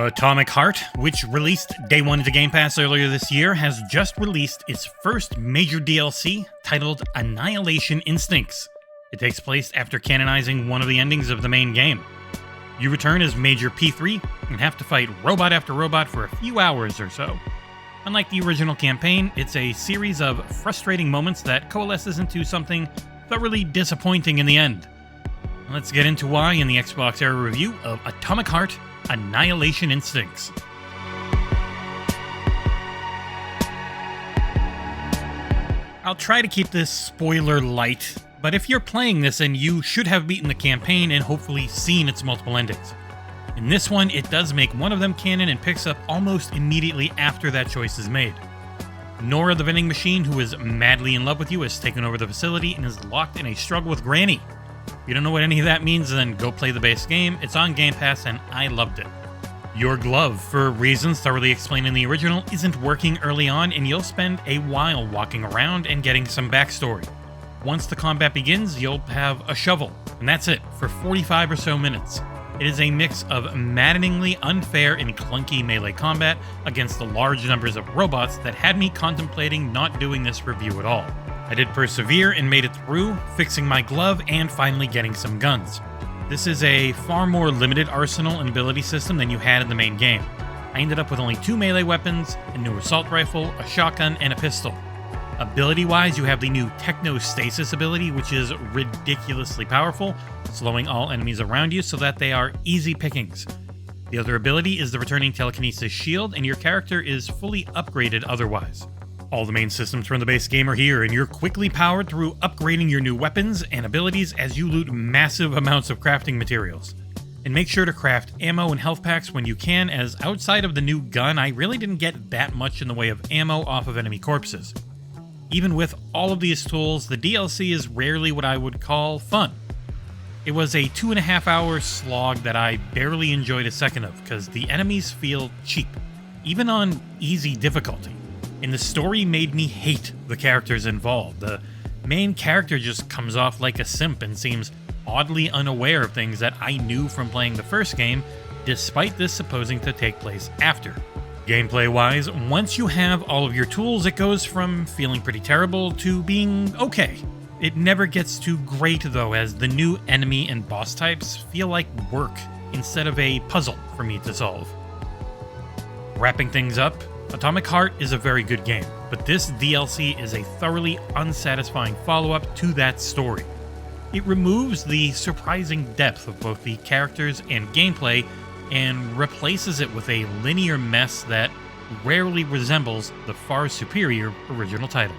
Atomic Heart, which released day one into Game Pass earlier this year, has just released its first major DLC titled Annihilation Instincts. It takes place after canonizing one of the endings of the main game. You return as Major P3 and have to fight robot after robot for a few hours or so. Unlike the original campaign, it's a series of frustrating moments that coalesces into something thoroughly disappointing in the end. Let's get into why in the XboxEra review of Atomic Heart Annihilation Instincts. I'll try to keep this spoiler light, but if you're playing this, then you should have beaten the campaign and hopefully seen its multiple endings. In this one, it does make one of them canon and picks up almost immediately after that choice is made. Nora, the vending machine, who is madly in love with you, has taken over the facility and is locked in a struggle with Granny. If you don't know what any of that means, then go play the base game. It's on Game Pass and I loved it. Your glove, for reasons thoroughly explained in the original, isn't working early on and you'll spend a while walking around and getting some backstory. Once the combat begins, you'll have a shovel, and that's it for 45 or so minutes. It is a mix of maddeningly unfair and clunky melee combat against the large numbers of robots that had me contemplating not doing this review at all. I did persevere and made it through, fixing my glove and finally getting some guns. This is a far more limited arsenal and ability system than you had in the main game. I ended up with only 2 melee weapons, a new assault rifle, a shotgun, and a pistol. Ability-wise, you have the new Techno-Stasis ability, which is ridiculously powerful, slowing all enemies around you so that they are easy pickings. The other ability is the returning Telekinesis Shield, and your character is fully upgraded otherwise. All the main systems from the base game are here, and you're quickly powered through upgrading your new weapons and abilities as you loot massive amounts of crafting materials. And make sure to craft ammo and health packs when you can, as outside of the new gun, I really didn't get that much in the way of ammo off of enemy corpses. Even with all of these tools, the DLC is rarely what I would call fun. It was a 2.5 hour slog that I barely enjoyed a second of, because the enemies feel cheap, even on easy difficulty. And the story made me hate the characters involved. The main character just comes off like a simp and seems oddly unaware of things that I knew from playing the first game, despite this supposing to take place after. Gameplay-wise, once you have all of your tools, it goes from feeling pretty terrible to being okay. It never gets too great though, as the new enemy and boss types feel like work instead of a puzzle for me to solve. Wrapping things up, Atomic Heart is a very good game, but this DLC is a thoroughly unsatisfying follow-up to that story. It removes the surprising depth of both the characters and gameplay and replaces it with a linear mess that rarely resembles the far superior original title.